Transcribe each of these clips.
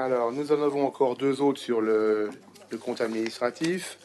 Alors, nous en avons encore deux autres sur le compte administratif.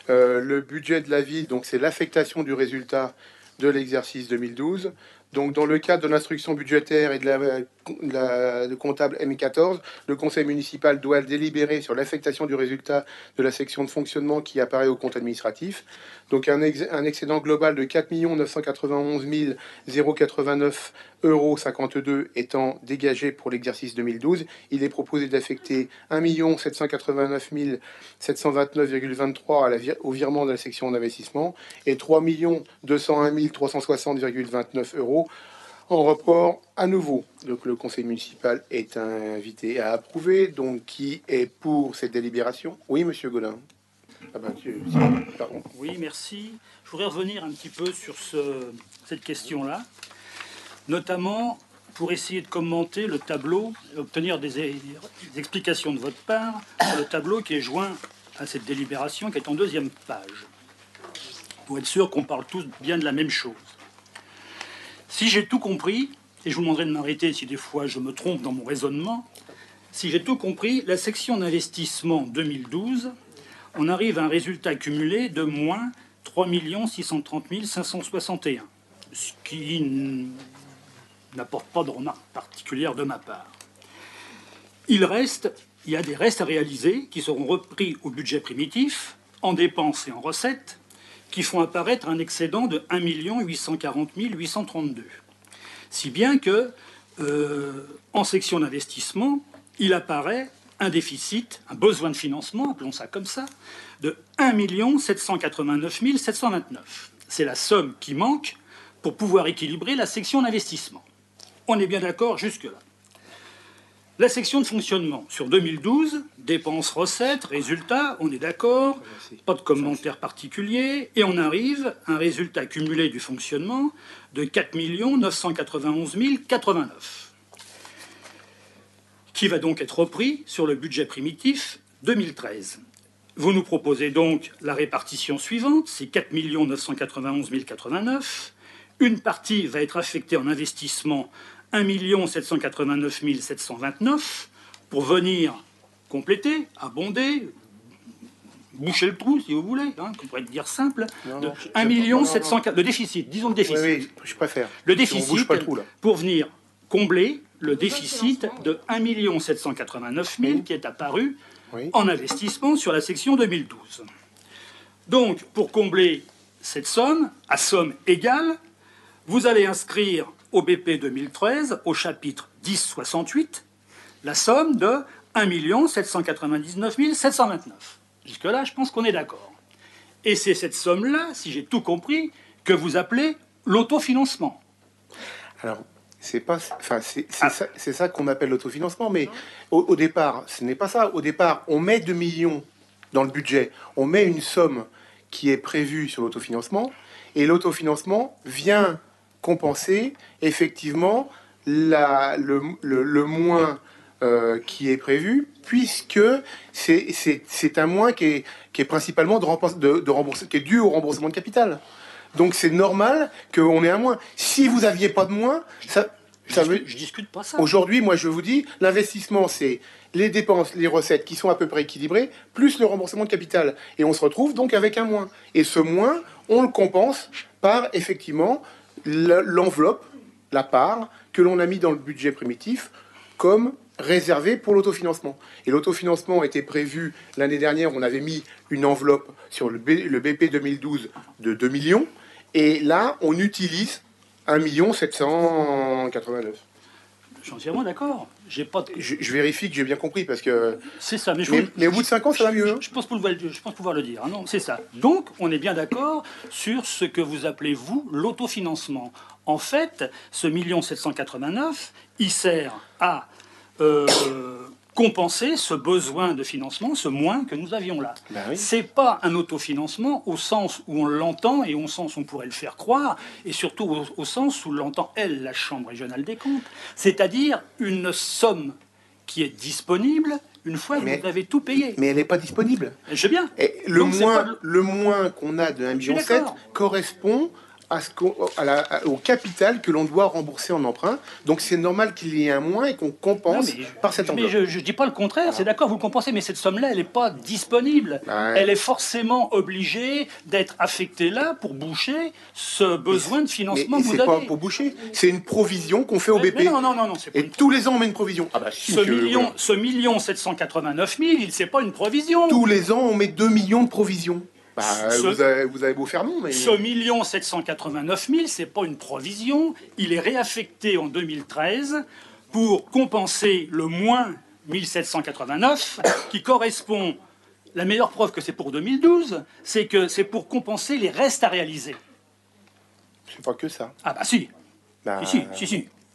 Le budget de la ville, donc c'est l'affectation du résultat de l'exercice 2012. Donc, dans le cadre de l'instruction budgétaire et de comptable M14, le conseil municipal doit délibérer sur l'affectation du résultat de la section de fonctionnement qui apparaît au compte administratif. Donc, un excédent global de 4 991 089 euros 52 étant dégagé pour l'exercice 2012, il est proposé d'affecter 1 789 729,23 au virement de la section d'investissement et 3 201 360,29 euros en report à nouveau. Donc le conseil municipal est invité à approuver. Donc qui est pour cette délibération? Oui, monsieur Gaudin. Ah ben, pardon. Oui, merci. Je voudrais revenir un petit peu sur cette question-là, notamment pour essayer de commenter le tableau, obtenir des explications de votre part sur le tableau qui est joint à cette délibération, qui est en deuxième page, pour être sûr qu'on parle tous bien de la même chose. Si j'ai tout compris, et je vous demanderai de m'arrêter si des fois je me trompe dans mon raisonnement, si j'ai tout compris, la section d'investissement 2012, on arrive à un résultat cumulé de moins 3 630 561, ce qui n'apporte pas de remarque particulière de ma part. Il y a des restes à réaliser qui seront repris au budget primitif, en dépenses et en recettes, qui font apparaître un excédent de 1 840 832. Si bien que, en section d'investissement, il apparaît un déficit, un besoin de financement, appelons ça comme ça, de 1 789 729. C'est la somme qui manque pour pouvoir équilibrer la section d'investissement. On est bien d'accord jusque-là. La section de fonctionnement sur 2012, dépenses, recettes, résultats, on est d'accord, pas de commentaires particuliers, et on arrive à un résultat cumulé du fonctionnement de 4 991 089, qui va donc être repris sur le budget primitif 2013. Vous nous proposez donc la répartition suivante, c'est 4 991 089. Une partie va être affectée en investissement 1 789 729 pour venir compléter, abonder, boucher le trou, si vous voulez, hein, on pourrait dire simple, de 1 700 le déficit, disons le déficit. Oui, je préfère. Le déficit, on bouge pas le trou, là. Pour venir combler le déficit de 1 789 000 qui est apparu en investissement sur la section 2012. Donc, pour combler cette somme, à somme égale, vous allez inscrire au BP 2013, au chapitre 1068, la somme de 1 799 729. Jusque-là, je pense qu'on est d'accord. Et c'est cette somme-là, si j'ai tout compris, que vous appelez l'autofinancement. Alors, c'est ça qu'on appelle l'autofinancement, mais au départ, ce n'est pas ça. Au départ, on met 2 millions dans le budget, on met une somme qui est prévue sur l'autofinancement, et l'autofinancement vient compenser effectivement le moins qui est prévu, puisque c'est un moins qui est principalement qui est dû au remboursement de capital. Donc c'est normal qu'on ait un moins. Si vous n'aviez pas de moins, je discute pas ça. Aujourd'hui, moi je vous dis, l'investissement c'est les dépenses, les recettes qui sont à peu près équilibrées, plus le remboursement de capital. Et on se retrouve donc avec un moins. Et ce moins, on le compense par effectivement l'enveloppe, la part que l'on a mis dans le budget primitif comme réservé pour l'autofinancement. Et l'autofinancement était prévu l'année dernière, on avait mis une enveloppe sur le BP 2012 de 2 millions, et là on utilise 1 789 000. Je suis entièrement d'accord. Je vérifie que j'ai bien compris, parce que... C'est ça, mais au bout de 5 ans, ça va mieux. Hein. Je pense pouvoir le dire. Hein, non, c'est ça. Donc, on est bien d'accord sur ce que vous appelez, vous, l'autofinancement. En fait, ce 1 789 000, il sert à compenser ce besoin de financement, ce moins que nous avions là. Ben oui. C'est pas un autofinancement au sens où on l'entend et au sens où on pourrait le faire croire, et surtout au sens où l'entend, elle, la Chambre régionale des comptes, c'est-à-dire une somme qui est disponible une fois que vous avez tout payé. Mais elle n'est pas disponible. Je sais bien. Et le moins qu'on a de 1,7 million correspond au capital que l'on doit rembourser en emprunt. Donc c'est normal qu'il y ait un moins et qu'on compense par cette enveloppe. Mais je ne dis pas le contraire, c'est d'accord, vous le compensez, mais cette somme-là, elle n'est pas disponible. Ouais. Elle est forcément obligée d'être affectée là pour boucher ce besoin de financement que vous avez. C'est pas pour boucher, c'est une provision qu'on fait au BP. Mais non, c'est pas et tous les ans, on met une provision. Ah bah, si, ce million 789 000, c'est pas une provision. Tous les ans, on met 2 millions de provisions. Bah, vous avez beau faire non, mais... Ce million 789 000, c'est pas une provision. Il est réaffecté en 2013 pour compenser le moins 1789, qui correspond... La meilleure preuve que c'est pour 2012, c'est que c'est pour compenser les restes à réaliser. C'est pas que ça. Ah bah si. Bah...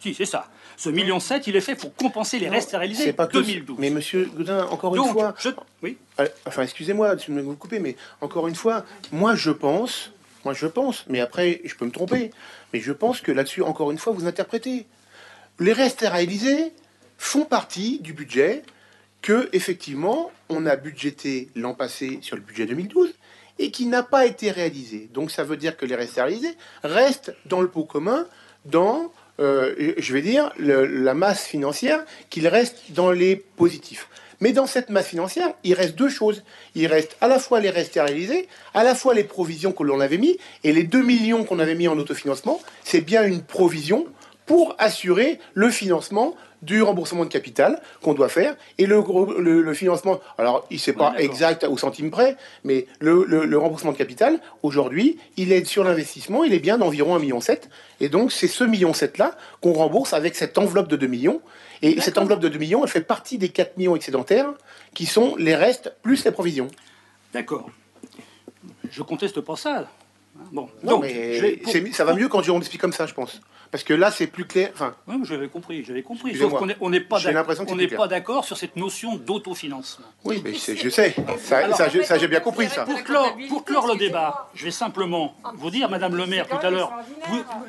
Si, c'est ça. Ce million 7, il est fait pour compenser les restes à réaliser. C'est pas 2012. Mais monsieur Gaudin, encore une fois... Oui. Enfin, excusez-moi de vous couper, mais encore une fois, moi je pense, mais après je peux me tromper, mais je pense que là-dessus, encore une fois, vous interprétez. Les restes à réaliser font partie du budget que, effectivement, on a budgété l'an passé sur le budget 2012 et qui n'a pas été réalisé. Donc ça veut dire que les restes à réaliser restent dans le pot commun, dans... je vais dire, la masse financière, qu'il reste dans les positifs. Mais dans cette masse financière, il reste deux choses. Il reste à la fois les restes à réaliser, à la fois les provisions que l'on avait mis, et les 2 millions qu'on avait mis en autofinancement, c'est bien une provision pour assurer le financement du remboursement de capital qu'on doit faire, et le financement, alors il n'est pas exact au centime près, mais le remboursement de capital, aujourd'hui, il est sur l'investissement, il est bien d'environ 1,7 million, et donc c'est ce 1,7 million là qu'on rembourse avec cette enveloppe de 2 millions, et cette enveloppe de 2 millions, elle fait partie des 4 millions excédentaires, qui sont les restes plus les provisions. D'accord. Je conteste pas ça. Bon, non, donc, mais ça va mieux quand on explique comme ça, je pense. Parce que là, c'est plus clair. Enfin, oui, j'avais compris. Sauf qu'on n'est pas d'accord sur cette notion d'autofinancement. Oui, mais je sais. Ça, j'ai bien compris, ça. Pour clore le débat, je vais simplement vous dire, Madame le maire, tout à l'heure...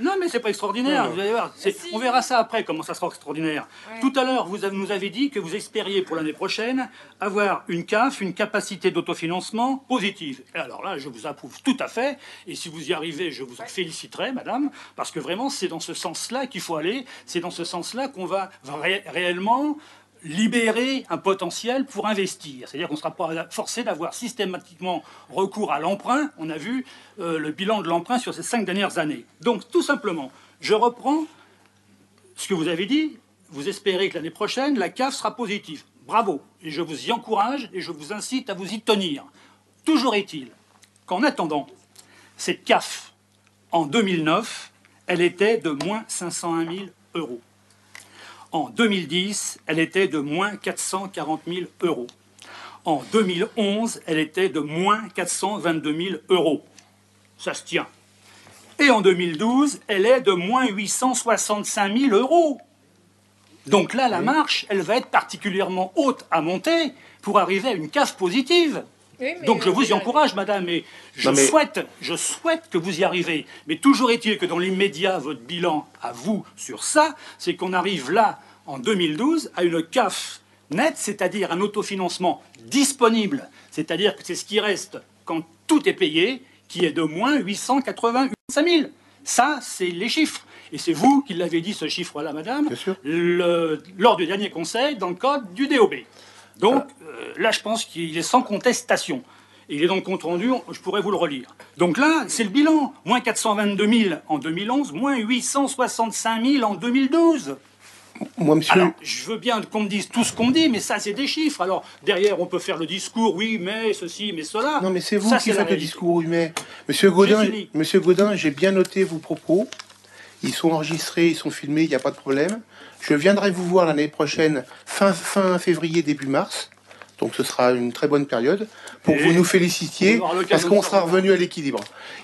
Non, mais c'est pas extraordinaire. Vous allez voir. On verra ça après, comment ça sera extraordinaire. Ouais. Tout à l'heure, vous nous avez dit que vous espériez pour l'année prochaine avoir une CAF, une capacité d'autofinancement positive. Et alors là, je vous approuve tout à fait. Et si vous y arrivez, je vous en féliciterai, Madame, parce que vraiment, c'est dans ce sens-là qu'il faut aller. C'est dans ce sens-là qu'on va réellement libérer un potentiel pour investir. C'est-à-dire qu'on ne sera pas forcé d'avoir systématiquement recours à l'emprunt. On a vu le bilan de l'emprunt sur ces 5 dernières années. Donc, tout simplement, je reprends ce que vous avez dit. Vous espérez que l'année prochaine, la CAF sera positive. Bravo. Et je vous y encourage et je vous incite à vous y tenir. Toujours est-il qu'en attendant, cette CAF, en 2009, elle était de moins 501 000 euros. En 2010, elle était de moins 440 000 euros. En 2011, elle était de moins 422 000 euros. Ça se tient. Et en 2012, elle est de moins 865 000 euros. Donc là, la marche, elle va être particulièrement haute à monter pour arriver à une CAF positive. Oui, donc je vous y encourage, madame, et je souhaite que vous y arrivez. Mais toujours est-il que dans l'immédiat, votre bilan à vous sur ça, c'est qu'on arrive là, en 2012, à une CAF nette, c'est-à-dire un autofinancement disponible, c'est-à-dire que c'est ce qui reste quand tout est payé, qui est de moins 885 000. Ça, c'est les chiffres. Et c'est vous qui l'avez dit, ce chiffre-là, madame, lors du dernier conseil, dans le cadre du DOB. Donc, là, je pense qu'il est sans contestation. Et il est dans le compte rendu, je pourrais vous le relire. Donc là, c'est le bilan. Moins 422 000 en 2011, moins 865 000 en 2012. Moi, monsieur... Alors, je veux bien qu'on me dise tout ce qu'on dit, mais ça, c'est des chiffres. Alors, derrière, on peut faire le discours, oui, mais ceci, mais cela. Non, mais c'est vous qui faites le discours, oui, mais... Monsieur Gaudin, j'ai bien noté vos propos. Ils sont enregistrés, ils sont filmés, il n'y a pas de problème. Je viendrai vous voir l'année prochaine, fin février, début mars. Donc ce sera une très bonne période pour que vous nous félicitiez, parce qu'on sera revenu à l'équilibre.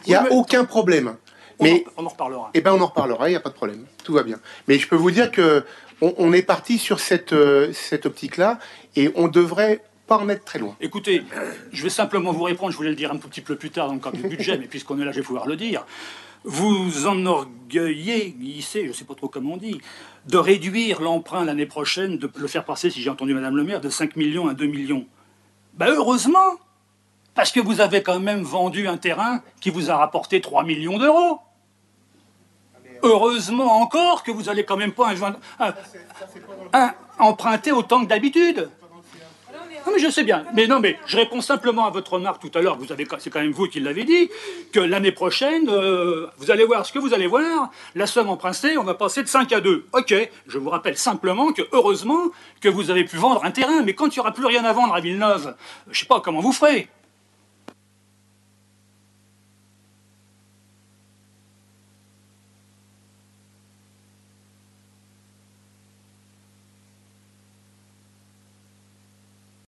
Il n'y a aucun problème. Mais on en reparlera. Eh bien, on en reparlera, il n'y a pas de problème. Tout va bien. Mais je peux vous dire que on est parti sur cette optique-là, et on devrait pas en être très loin. Écoutez, je vais simplement vous répondre, je voulais le dire un tout petit peu plus tard dans le cadre du budget, mais puisqu'on est là, je vais pouvoir le dire. Vous enorgueillissez, je ne sais pas trop comment on dit, de réduire l'emprunt l'année prochaine, de le faire passer, si j'ai entendu Madame le maire, de 5 millions à 2 millions. Ben heureusement, parce que vous avez quand même vendu un terrain qui vous a rapporté 3 millions d'euros. heureusement encore que vous allez quand même pas emprunter autant que d'habitude. Non, mais je sais bien. Mais non, mais je réponds simplement à votre remarque tout à l'heure. C'est quand même vous qui l'avez dit, que l'année prochaine, vous allez voir ce que vous allez voir. La somme empruntée, on va passer de 5 à 2. Ok. Je vous rappelle simplement que heureusement que vous avez pu vendre un terrain. Mais quand il n'y aura plus rien à vendre à Villeneuve, je sais pas comment vous ferez.